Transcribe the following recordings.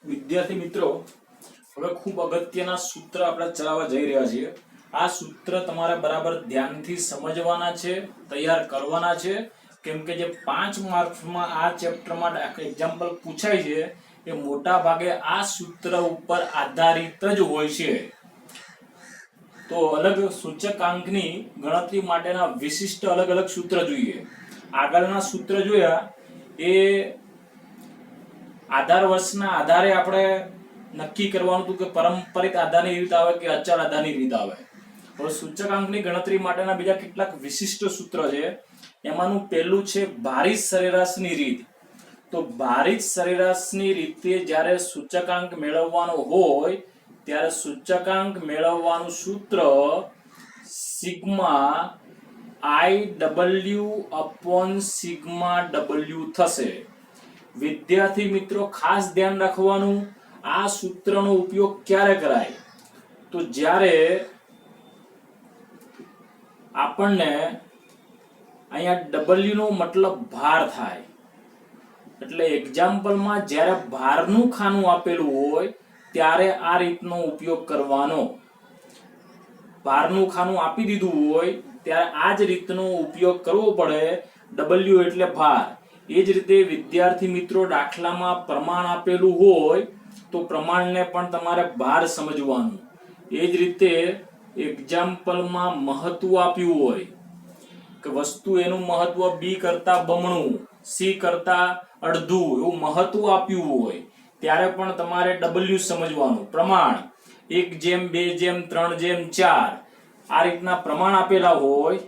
વિદ્યાર્થી મિત્રો, હવે ખૂબ અગત્યના સૂત્ર આપણે ચલાવવા જઈ રહ્યા છીએ. આ સૂત્ર તમારે બરાબર ધ્યાનથી સમજવાના છે, તૈયાર કરવાના છે, કેમ કે જે 5 માર્ક્સમાં આ ચેપ્ટરમાં એક્ઝામ્પલ પૂછાય છે એ મોટા ભાગે આ સૂત્ર ઉપર આધારિત જ હોય છે. તો અલગ સૂચકાંકની ગણતરી માટેના વિશિષ્ટ અલગ અલગ સૂત્ર જોઈએ. આગળના સૂત્ર જોયા એ આધાર વર્ષના આધારે આપણે નક્કી કરવાનું હતું કે પરંપરિત આધારની રીત આવે કે અચળ આધારની રીત આવે. હવે સૂચકાંકની ગણતરી માટેના બીજા કેટલાક વિશિષ્ટ સૂત્ર છે. એમાંનું પહેલું છે ભારિત સરેરાશની રીત. તો ભારિત સરેરાશની રીતે જ્યારે સૂચકાંક મેળવવાનો હોય ત્યારે સૂચકાંક મેળવવાનું સૂત્ર sigma IW upon sigma W થશે. વિદ્યાર્થી મિત્રો, ખાસ ધ્યાન રાખવાનું, આ સૂત્રનો ઉપયોગ ક્યારે કરાય? તો જ્યારે આપણને અહીંયા W નો મતલબ ભાર થાય. એટલે એક્ઝામ્પલમાં જ્યારે ભારનું ખાનું આપેલું હોય ત્યારે આ રીતનો ઉપયોગ કરવાનો. ભારનું ખાનું આપી દીધું હોય ત્યારે આ જ રીતનો ઉપયોગ કરવો પડે. W એટલે ભાર. એ જ રીતે વિદ્યાર્થી મિત્રો, દાખલામાં પ્રમાણ આપેલું હોય તો પ્રમાણને પણ તમારે ભાર સમજવાનું. એ જ રીતે એક્ઝામ્પલમાં મહત્વ આપ્યું હોય કે વસ્તુ એનું મહત્વ B કરતા બમણું, C કરતા અડધું એવું મહત્વ આપ્યું હોય ત્યારે પણ તમારે W સમજવાનું. પ્રમાણ 1:2:3:4 આ રીતના પ્રમાણ આપેલા હોય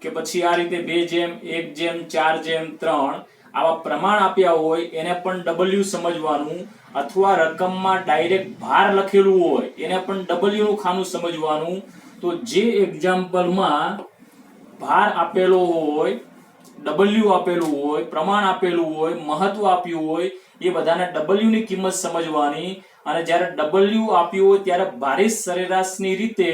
કે પછી આ રીતે 2:1:4:3 આવા પ્રમાણ આપ્યા હોય એને પણ W સમજવાનું. અથવા રકમમાં ડાયરેક્ટ ભાર લખેલું હોય એને પણ W નું ખાનું સમજવાનું. તો જે એક્ઝામ્પલમાં ભાર આપેલો હોય, W આપેલું હોય, પ્રમાણ આપેલું હોય, મહત્વ આપ્યું હોય એ બધાને W ની કિંમત સમજવાની. અને જ્યારે W આપ્યું હોય ત્યારે ભારિત સરેરાશની રીતે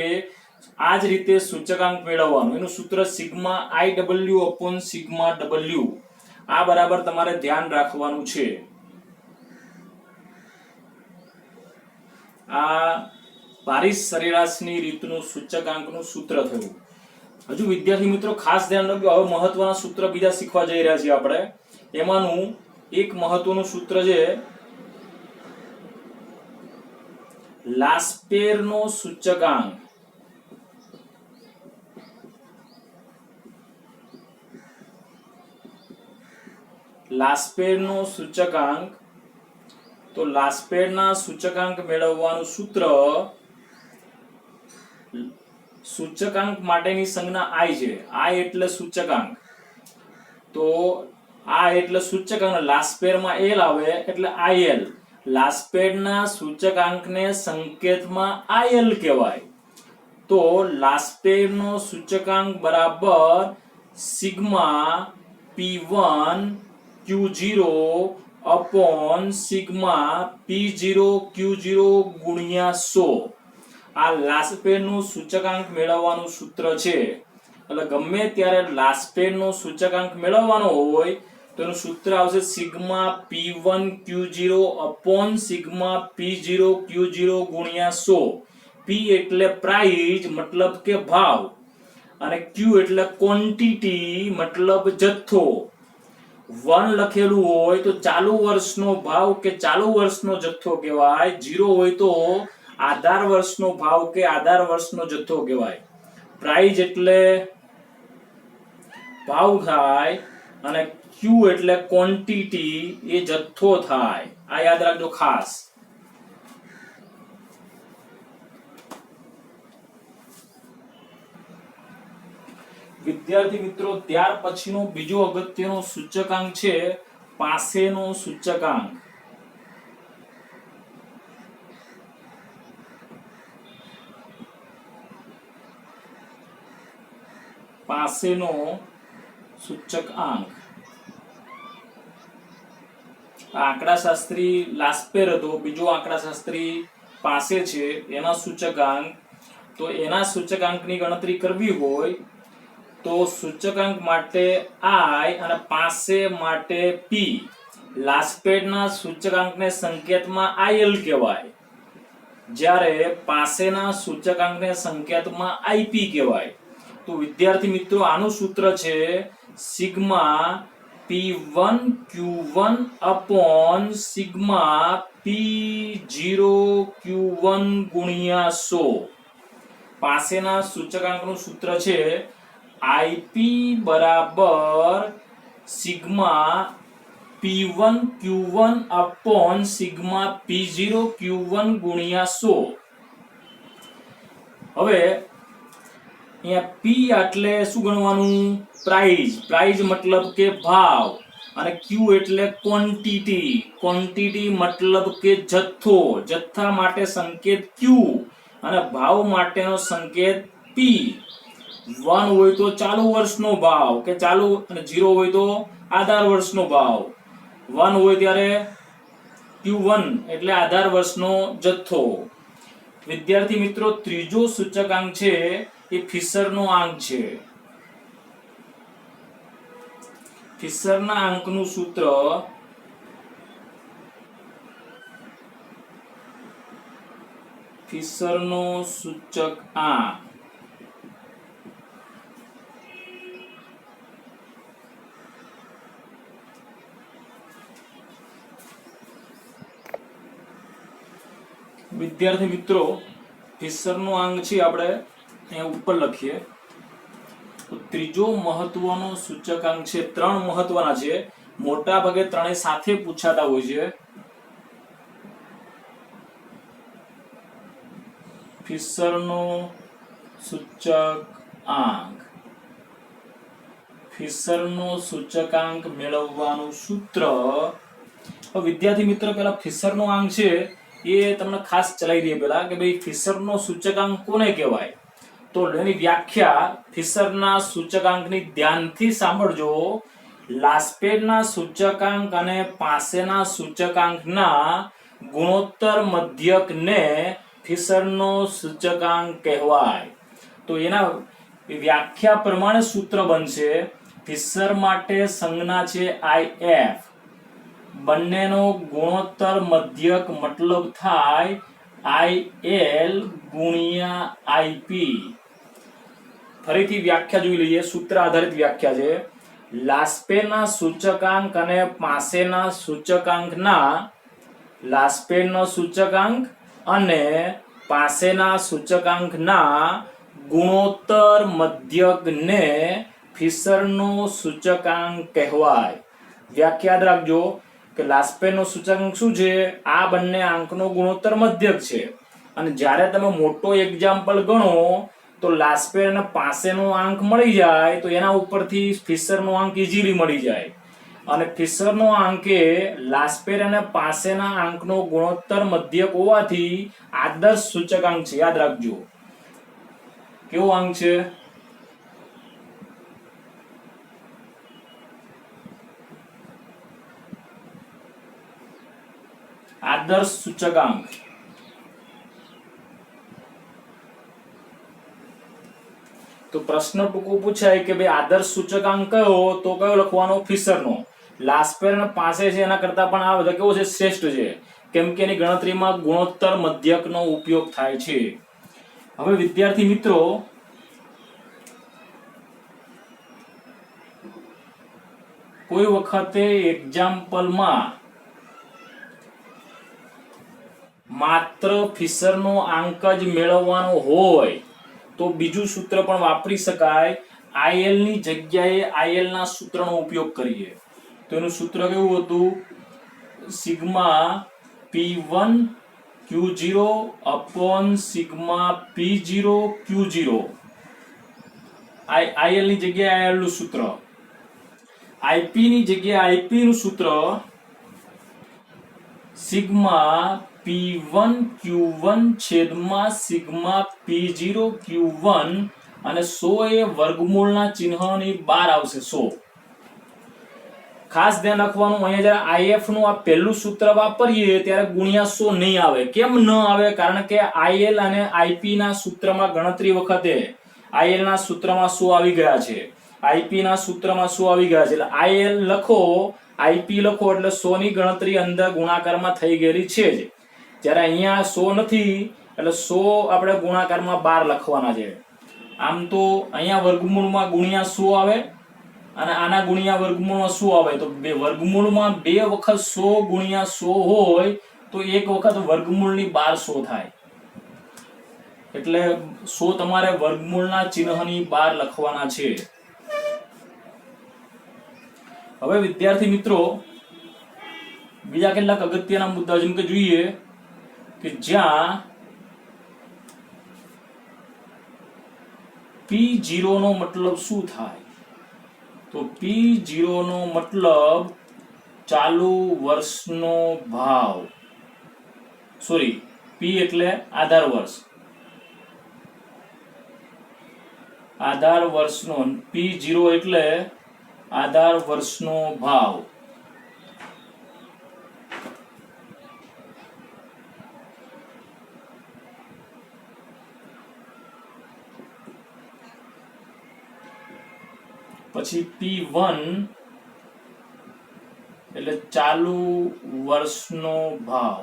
આ જ રીતે સૂચકાંક મેળવવાનું. એનું સૂત્ર sigma IW upon sigma W. આ બરાબર તમારે ધ્યાન રાખવાનું છે. આ ભારિત સરેરાશની રીતનું સૂચકાંકનું સૂત્ર થયું. હજુ વિદ્યાર્થી મિત્રો ખાસ ધ્યાન રાખજો. હવે મહત્વના સૂત્ર બીજા શીખવા જઈ રહ્યા છીએ આપણે. એમાંનું એક મહત્વનું સૂત્ર છે લાસ્પેરનો સૂચકાંક. લાસ્પેરનો સૂચકાંક. તો લાસ્પેરના સૂચકાંક મેળવવાનું સૂત્ર, સૂચકાંક માટેની સંજ્ઞા I છે. I એટલે સૂચકાંક. તો આ એટલે સૂચકાંક, લાસ્પેરમાં L આવે એટલે IL. લાસ્પેરના સૂચકાંકને સંકેતમાં IL કહેવાય. તો લાસ્પેરનો સૂચકાંક બરાબર sigma P1 Q0 upon sigma P0 Q0 ગુણ્યા 100. આ લાસ્પેરનું સૂચકાંક મેળવવાનું સૂત્ર છે. એટલે ગમે ત્યારે લાસ્પેરનો સૂચકાંક મેળવવાનો હોય તો એનું સૂત્ર આવશે sigma P1 Q0 upon sigma P0 Q0 ગુણ્યા 100. P એટલે પ્રાઇસ, મતલબ કે ભાવ, અને Q એટલે ક્વોન્ટિટી, મતલબ જથ્થો. 1 લખેલું હોય તો ચાલુ વર્ષનો ભાવ કે ચાલુ વર્ષનો જથ્થો કહેવાય. 0 હોય તો આધાર વર્ષનો ભાવ કે આધાર વર્ષનો જથ્થો કહેવાય. પ્રાઇસ એટલે ભાવ થાય અને Q એટલે ક્વોન્ટિટી, એ જથ્થો થાય. આ યાદ રાખજો ખાસ. વિદ્યાર્થી મિત્રો, ત્યાર પછીનો બીજો અગત્યનો સૂચકાંક છે પાસેનો સૂચકાંક. પાસેનો સૂચકાંક. આંકડાશાસ્ત્રી લાસ્પેર હતો, બીજો આંકડાશાસ્ત્રી પાસે છે. એના સૂચકાંક, તો એના સૂચકાંકની ગણતરી કરવી હોય તો સૂચકાંક માટે I અને પાસે માટે P. લાસ્પેડના સૂચકાંકને સંકેતમાં IL કહેવાય, જ્યારે પાસેના સૂચકાંકને સંકેતમાં IP કહેવાય. તો વિદ્યાર્થી મિત્રો આનું સૂત્ર છે sigma P1 Q1 upon sigma P0 Q1 ગુણ્યા 100. પાસેના સૂચકાંકનું સૂત્ર છે IP બરાબર sigma P1 Q1 upon sigma P0 Q1 ગુણ્યા 100. હવે અહીંયા P એટલે શું ગણવાનું? પ્રાઇસ. પ્રાઇસ મતલબ કે ભાવ, અને Q એટલે ક્વોન્ટિટી. ક્વોન્ટિટી મતલબ કે જથ્થો. જથ્થા માટે સંકેત Q અને ભાવ માટેનો સંકેત P. 1 હોય તો ચાલુ વર્ષનો ભાવ કે ચાલુ, અને 0 હોય તો આધાર વર્ષનો ભાવ. 1 હોય ત્યારે Q1 એટલે આધાર વર્ષનો જથ્થો. વિદ્યાર્થી મિત્રો ત્રીજો સૂચકાંક છે એ ફિશરનો આંક છે. ફિશરના આંકનું સૂત્ર ફિશરનો સૂચકાંક વિદ્યાર્થી મિત્રો ફિશરનો આંક છે, આપણે અહીંયા ઉપર લખીએ તો ત્રીજો મહત્વનો સૂચકાંક છે. 3 મહત્વના છે, મોટા ભાગે ત્રણેય સાથે પૂછાતા હોય છે. ફિશરનો સૂચકાંક. ફિશરનો સૂચકાંક મેળવવાનું સૂત્ર. વિદ્યાર્થી મિત્રો પહેલા ફિશરનો આંક છે એ તમને ખાસ ચલાવી દઈએ પેલા કે ભાઈ ફિશરનો સૂચકાંક કોને કહેવાય. તો એની વ્યાખ્યા ફિશરના સૂચકાંકની ધ્યાનથી સાંભળજો. લાસ્પેડના સૂચકાંક અને પાસેના સૂચકાંકના ગુણોત્તર મધ્યકને ફિશરનો સૂચકાંક કહેવાય. તો એના વ્યાખ્યા પ્રમાણે સૂત્ર બનશે. ફિશર માટે સંજ્ઞા છે IF. બંનેનો ગુણોત્તર મધ્યક મતલબ થાય IL ગુણ્યા IP. ફરીથી વ્યાખ્યા જોઈ લઈએ. સૂત્ર આધારિત વ્યાખ્યા છે. લાસ્પેડના સૂચકાંક અને પાસેના સૂચકાંકના લાસ્પેડનો સૂચકાંક અને પાસેના સૂચકાંકના ગુણોત્તર મધ્યકને ફિશરનો સૂચકાંક કહેવાય. વ્યાખ્યા યાદ રાખજો કે લાસ્પેડનો સૂચકાંક શું છે? આ બંને આંકનો ગુણોત્તર મધ્યક છે. અને જ્યારે તમે મોટો એક્ઝામ્પલ ગણો તો લાસ્પેડ અને પાસેનો આંક મળી જાય તો એના ઉપરથી ફિશરનો આંક ઈઝીલી મળી જાય. અને ફિશરનો આંક એ લાસ્પેડ અને પાસેના આંકનો ગુણોત્તર મધ્યક હોવાથી આદર્શ સૂચકાંક છે. યાદ રાખજો. કેવો આંક છે? આદર્શ સૂચકાંક. તો પ્રશ્ન ટૂંકો પૂછાય કે ભાઈ આદર્શ સૂચકાંક કયો? તો કયો લખવાનો? ફિશરનો. લાસ્પેડ અને પાસે છે એના કરતા પણ આ બધા કેવો છે? શ્રેષ્ઠ છે, કેમ કે એની ગણતરીમાં ગુણોત્તર મધ્યકનો ઉપયોગ થાય છે. હવે વિદ્યાર્થી મિત્રો કોઈ વખતે એક્ઝામ્પલમાં માત્ર ફિશરનો આંક જ મેળવવાનો હોય તો બીજું સૂત્ર પણ વાપરી શકાય. IL ની જગ્યાએ IL ના સૂત્રનો ઉપયોગ કરીએ તો એનું સૂત્ર કેવું હતું? Sigma P1 Q0 upon sigma P0 Q0. IL ની જગ્યાએ IL નું સૂત્ર. IP ની જગ્યાએ IP નું સૂત્ર સિગ્મા P1 Q1 છેદમાં સિગ્મા P0 Q1 અને 100 એ વર્ગમૂળના ચિહ્નની બહાર આવશે. 100 ખાસ ધ્યાન રાખવાનું. અહીંયા જ્યારે IF નું આ પહેલું સૂત્ર વાપરીએ ત્યારે ગુણ્યા 100 નહીં આવે. કેમ ન આવે? કારણ કે IL અને IP ના સૂત્રમાં ગણતરી વખતે IL ના સૂત્રમાં 100 આવી ગયા છે, IP ના સૂત્રમાં 100 આવી ગયા છે. એટલે IL લખો, આઈપી લખો એટલે 100 ની ગણતરી અંદર ગુણાકારમાં થઈ ગયેલી છે જ. જ્યારે અહીંયા 100 નથી એટલે 100 આપણે ગુણાકારમાં 12 લખવાના છે. આમ તો અહીંયા વર્ગમૂળમાં ગુણ્યા 100 આવે અને આના ગુણ્યા વર્ગમૂળમાં 100 આવે, તો બે વર્ગમૂળમાં 2 વખત 100 ગુણ્યા 100 હોય તો એક વખત વર્ગમૂળની 12 100 થાય. એટલે 100 તમારે વર્ગમૂળના ચિહ્નની બહાર લખવાના છે. હવે વિદ્યાર્થી મિત્રો બીજા કેટલાક અગત્યના મુદ્દા જેમ કે જોઈએ કે જ્યાં P0 નો મતલબ શું થાય? તો P0 નો મતલબ ચાલુ વર્ષનો ભાવ, સોરી P એટલે આધાર વર્ષ, આધાર વર્ષનો, P0 એટલે આધાર વર્ષનો ભાવ. પછી P1 એટલે ચાલુ વર્ષનો ભાવ.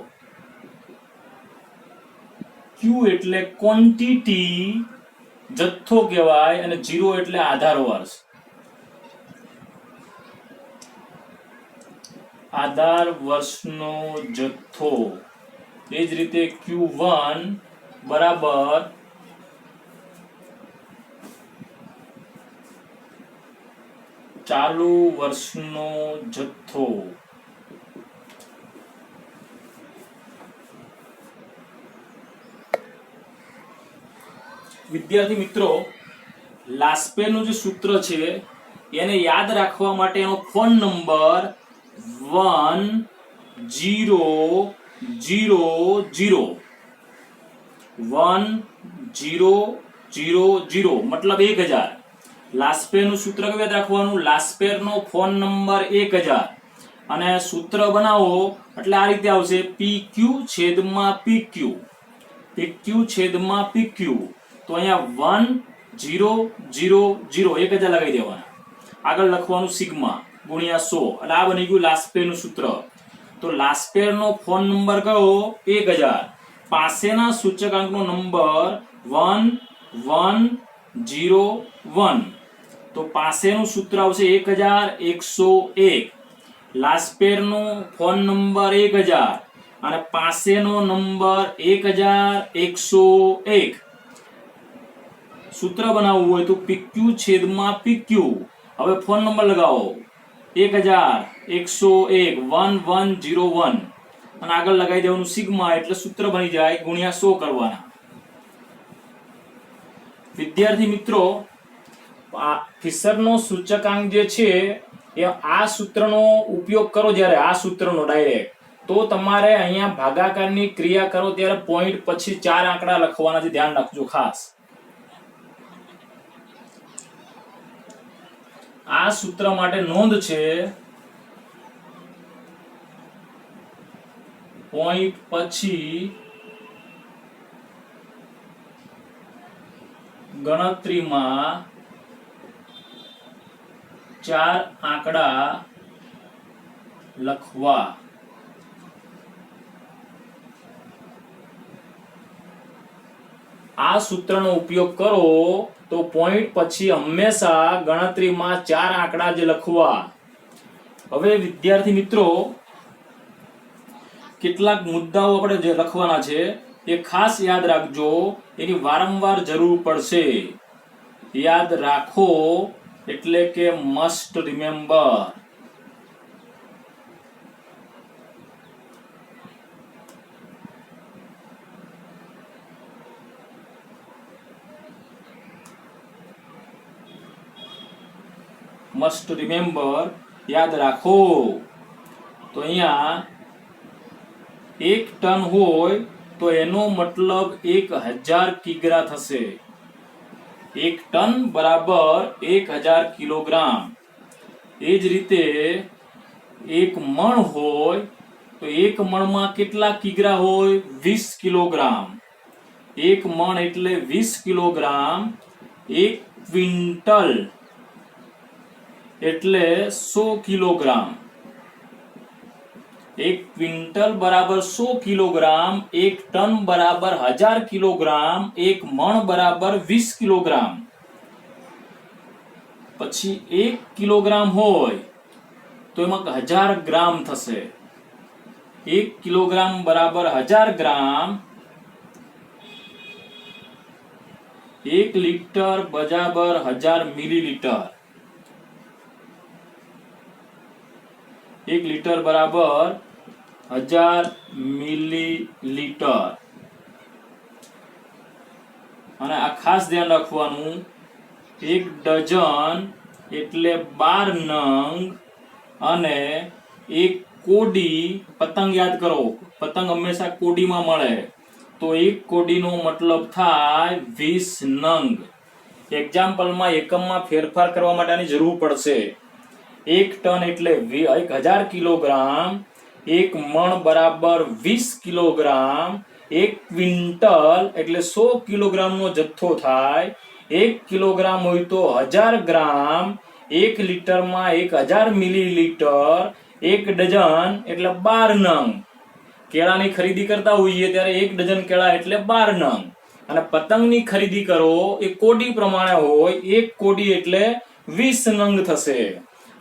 Q એટલે ક્વોન્ટિટી, જથ્થો કહેવાય, અને 0 એટલે આધાર વર્ષ. આધાર વર્ષનો જથ્થો. એ જ રીતે Q1 બરાબર ચાલુ વર્ષનો જથ્થો. વિદ્યાર્થી મિત્રો લાસ્પેરનું જે સૂત્ર છે એને યાદ રાખવા માટે એનો ફોન નંબર 1000 1000 મતલબ 1000. લાસ્પેરનું સૂત્ર કયું યાદ રાખવાનું? લાસ્પેરનો ફોન નંબર 1000 અને સૂત્ર બનાવો એટલે આ રીતે આવશે PQ છેદમાં PQ, PQ છેદમાં PQ. તો અહીંયા 1000 લગાવી દેવાના. આગળ લખવાનું સિગ્મા ગુણ્યા 100 એટલે આ બની ગયું લાસ્પેરનું સૂત્ર. તો લાસ્પેરનો ફોન નંબર કયો? 1000. પાસેના સૂચકાંકનો નંબર 1101. તો પાસેનું સૂત્ર આવશે 1101. લાસ્પેરનો ફોન નંબર 1000 અને પાસેનો નંબર 1101. સૂત્ર બનાવવું હોય તો PQ છેદમાં PQ. હવે ફોન નંબર લગાવો 1101 1101 અને આગળ લગાવી દેવાનું સિગ્મા એટલે સૂત્ર બની જાય ગુણ્યા 100 કરવાના. વિદ્યાર્થી મિત્રો ફિશરનો સૂચકાંક જે છે એ આ સૂત્રનો ઉપયોગ કરો જ્યારે આ સૂત્રનો ડાયરેક્ટ, તો તમારે અહીંયા ભાગાકારની ક્રિયા કરો ત્યારે પોઈન્ટ પછી 4 આંકડા લખવાના છે. ધ્યાન રાખજો ખાસ. આ સૂત્ર માટે નોંધ છે પોઈન્ટ પછી ગણતરીમાં 4 આંકડા લખવા. આ સૂત્રનો ઉપયોગ કરો તો પોઈન્ટ પછી હંમેશા ગણતરીમાં 4 આંકડા જ લખવા. હવે વિદ્યાર્થી મિત્રો કેટલાક મુદ્દાઓ આપણે જે લખવાના છે એ ખાસ યાદ રાખજો, એની વારંવાર જરૂર પડશે. યાદ રાખો એટલે કે મસ્ટ રિમેમ્બર. મસ્ટ રિમેમ્બર યાદ રાખો. તો અહીંયા 1 ટન હોય તો એનો મતલબ 1000 કિગ્રા થશે. 1 ટન બરાબર 1000 કિલોગ્રામ. એ જ રીતે 1 મણ હોય તો 1 મણમાં કેટલા કિગ્રા હોય? 20 કિલોગ્રામ. 1 મણ એટલે 20 કિલોગ્રામ. 1 ક્વિન્ટલ એટલે 100 કિલોગ્રામ. एक क्विंटल बराबर 100 किलोग्राम, एक टन बराबर 1000 किलोग्राम, एक मण बराबर 20 किलोग्राम। પછી 1 કિલોગ્રામ હોય તો એમાં 1000 ગ્રામ થશે। 1 કિલોગ્રામ બરાબર 1000 ગ્રામ। 1 લિટર બરાબર 1000 મિલીલીટર। 1 લિટર બરાબર 1000 મિલીલીટર। અને આ ખાસ ધ્યાન રાખવાનું, 1 ડઝન એટલે 12 નંગ અને 1 કોડી, પતંગ યાદ કરો, પતંગ હંમેશા કોડીમાં મળે, તો 1 કોડીનો મતલબ થાય 20 નંગ। એક્ઝામ્પલમાં એકમમાં ફેરફાર કરવા માટેની જરૂર પડશે। 1 ટન એટલે 1000 કિલોગ્રામ, 1 મણ બરાબર 20 કિલોગ્રામ, 1 ક્વિન્ટલ એટલે 100 કિલોગ્રામનો જથ્થો થાય। 1 કિલોગ્રામ હોય તો 1000 ગ્રામ, 1 લિટરમાં 1000 મિલીલીટર, 1 ડઝન એટલે 12 નંગ। કેળાની ખરીદી કરતા હોઈએ ત્યારે 1 ડઝન કેળા એટલે 12 નંગ, અને પતંગની ખરીદી કરો એ કોડી પ્રમાણે હોય, 1 કોડી એટલે 20 નંગ થશે।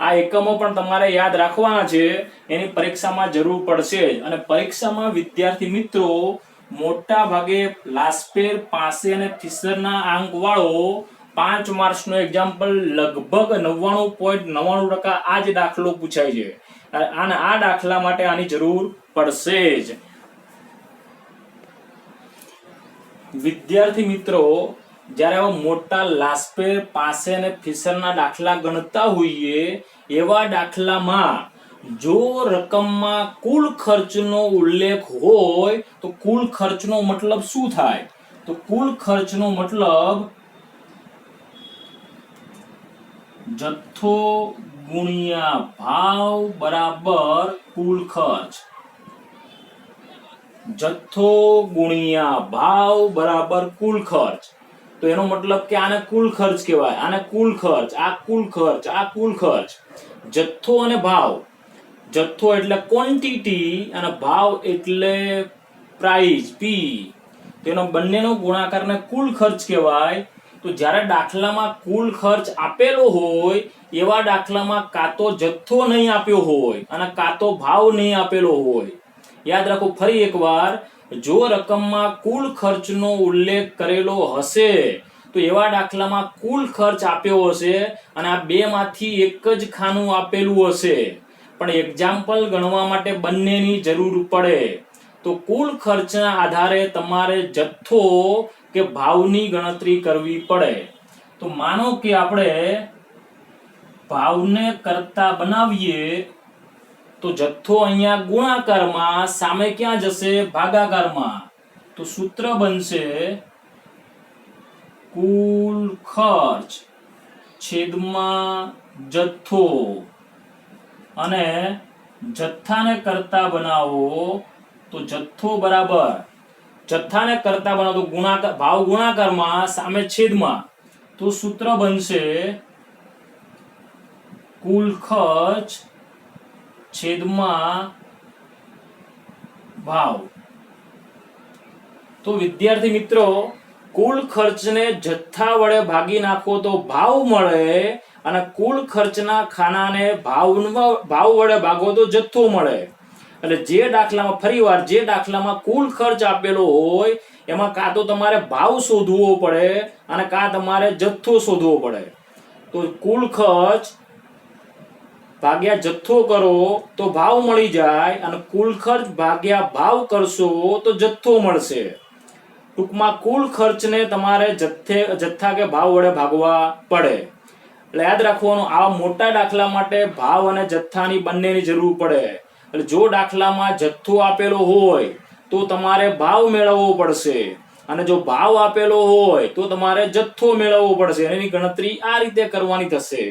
આ એકમો પણ તમારે યાદ રાખવાના છે, એની પરીક્ષામાં જરૂર પડશે જ। અને પરીક્ષામાં વિદ્યાર્થી મિત્રો મોટા ભાગે લાસ્પેર, પાસે અને ફિશરના આંક વાળો 5 માર્ક્સનો એક્ઝામ્પલ લગભગ 99.99% આ જ દાખલો પૂછાય છે, અને આ દાખલા માટે આની જરૂર પડશે જ। વિદ્યાર્થી મિત્રો જ્યારે આવા મોટા લાસ્પેર, પાસે અને ફિશરના દાખલા ગણતા હોઈએ એવા દાખલામાં જો રકમમાં કુલ ખર્ચનો ઉલ્લેખ હોય તો કુલ ખર્ચનો મતલબ શું થાય? તો કુલ ખર્ચનો મતલબ જથ્થો ગુણ્યા ભાવ બરાબર કુલ ખર્ચ। જથ્થો ગુણ્યા ભાવ બરાબર કુલ ખર્ચ। તો એનો મતલબ કે આને કુલ ખર્ચ કહેવાય, આને કુલ ખર્ચ, આ કુલ ખર્ચ, આ કુલ ખર્ચ। જથ્થો અને ભાવ, જથ્થો એટલે ક્વોન્ટિટી અને ભાવ એટલે પ્રાઇસ પી, તેનો બંનેનો ગુણાકારને કુલ ખર્ચ કહેવાય। તો જ્યારે દાખલામાં કુલ ખર્ચ આપેલો હોય એવા દાખલામાં કાં તો જથ્થો નહીં આપ્યો હોય અને કાં તો ભાવ નહીં આપેલો હોય। યાદ રાખો ફરી એકવાર, જો રકમમાં કુલ ખર્ચનો ઉલ્લેખ કરેલો હશે તો એવા દાખલામાં કુલ ખર્ચ આપ્યો હશે અને આ બે માંથી એક જ ખાનું આપેલું હશે, પણ એક્ઝામ્પલ ગણવા માટે બંનેની જરૂર પડે। તો કુલ ખર્ચના આધારે તમારે જથ્થો કે ભાવની ગણતરી કરવી પડે। તો માનો કે આપણે ભાવને કરતા બનાવીએ તો જથ્થો અહીંયા ગુણાકારમાં, સામે ક્યાં જશે? ભાગાકારમાં। તો સૂત્ર બનશે કુલ ખર્ચ છેદમાં જથ્થો, અને જથ્થાને કરતા બનાવો તો જથ્થો બરાબર, જથ્થાને કરતા બનાવો તો ગુણાકાર, ભાવ ગુણાકારમાં, સામે છેદમાં, તો સૂત્ર બનશે કુલ ખર્ચ છેદમાં ભાવ। તો વિદ્યાર્થી મિત્રો કુલ ખર્ચને જથ્થા વડે ભાગી નાખો તો ભાવ મળે, અને કુલ ખર્ચના ખાનાને ભાવ વડે ભાગો તો જથ્થો મળે। એટલે જે દાખલામાં, ફરીવાર, જે દાખલામાં કુલ ખર્ચ આપેલો હોય એમાં કાં તો તમારે ભાવ શોધવો પડે અને કાં તમારે જથ્થો શોધવો પડે। તો કુલ ખર્ચ ભાગ્યા જથ્થો કરો તો ભાવ મળી જાય, અને કુલ ખર્ચ ભાગ્યા ભાવ કરશો તો જથ્થો મળશે। ટૂંકમાં કુલ ખર્ચને તમારે જથ્થા કે ભાવ વડે ભાગવા પડે। એટલે યાદ રાખવાનું, આવા મોટા દાખલા માટે ભાવ અને જથ્થાની બંનેની જરૂર પડે। એટલે જો દાખલામાં જથ્થો આપેલો હોય તો તમારે ભાવ મેળવવો પડશે, અને જો ભાવ આપેલો હોય તો તમારે જથ્થો મેળવવો પડશે। એની ગણતરી આ રીતે કરવાની થશે।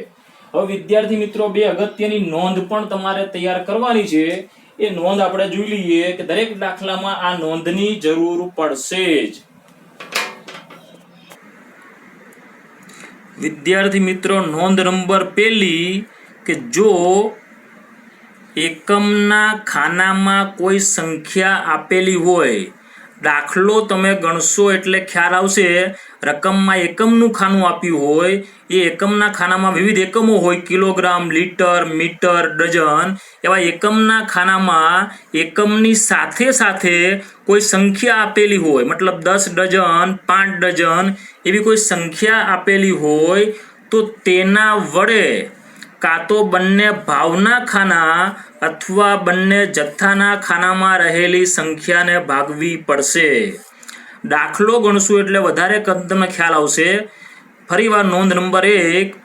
હવે વિદ્યાર્થી મિત્રો બે અગત્યની નોંધ પણ તમારે તૈયાર કરવાની છે, એ નોંધ આપણે જોઈ લઈએ કે દરેક દાખલામાં આ નોંધની જરૂર પડશે જ। વિદ્યાર્થી મિત્રો નોંધ નંબર 1 કે જો એકમના ખાનામાં કોઈ સંખ્યા આપેલી હોય, દાખલો તમે ગણશો એટલે ખ્યાલ આવશે. રકમમાં એકમનું ખાનું આપ્યું હોય, એ એકમના ખાનામાં વિવિધ એકમો હોય, કિલોગ્રામ, લીટર, મીટર, ડઝન. એવા એકમના ખાનામાં એકમની સાથે સાથે કોઈ સંખ્યા આપેલી હોય, મતલબ 10 ડઝન, 5 ડઝન એવી કોઈ સંખ્યા આપેલી હોય, તો તેના વડે કાં તો બંને ભાવના ખાના અથવા બંને જથ્થાના ખાનામાં રહેલી સંખ્યાને ભાગવી પડશે. દાખલો ગણશું એટલે વધારે તમને ખ્યાલ આવશે. ફરીવાર નોંધ નંબર 1,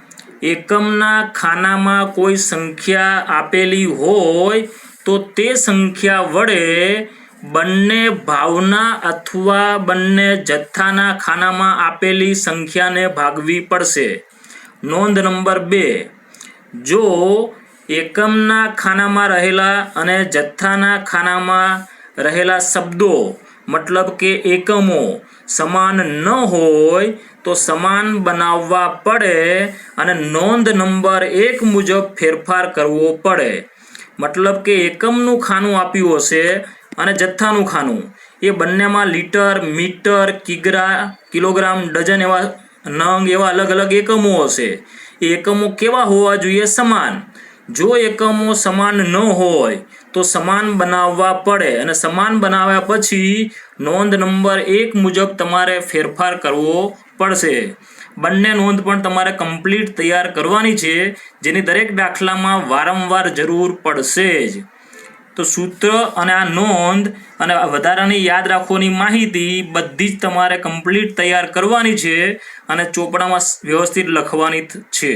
એકમના ખાનામાં કોઈ સંખ્યા આપેલી હોય તો તે સંખ્યા વડે બંને ભાવના અથવા બંને જથ્થાના ખાનામાં આપેલી સંખ્યાને ભાગવી પડશે. નોંધ નંબર 2, જો એકમના ખાનામાં રહેલા અને જથ્થાના ખાનામાં રહેલા શબ્દો મતલબ કે એકમો સમાન ન હોય તો સમાન બનાવવા પડે અને નોંધ નંબર 1 મુજબ ફેરફાર કરવો પડે. મતલબ કે એકમનું ખાનું આપ્યું હશે અને જથ્થાનું ખાનું, એ બંનેમાં લીટર, મીટર, કિલોગ્રામ, ડઝન એવા નંગ એવા અલગ અલગ એકમો હશે. એ એકમો કેવા હોવા જોઈએ? સમાન. જો એકમો સમાન ન હોય તો સમાન બનાવવા પડે અને સમાન બનાવ્યા પછી નોંધ નંબર 1 મુજબ તમારે ફેરફાર કરવો પડશે. બંને નોંધ પણ તમારે કમ્પ્લીટ તૈયાર કરવાની છે, જેની દરેક દાખલામાં વારંવાર જરૂર પડશે જ. તો સૂત્ર અને આ નોંધ અને વધારાની યાદ રાખવાની માહિતી બધી જ તમારે કમ્પ્લીટ તૈયાર કરવાની છે અને ચોપડામાં વ્યવસ્થિત લખવાની છે.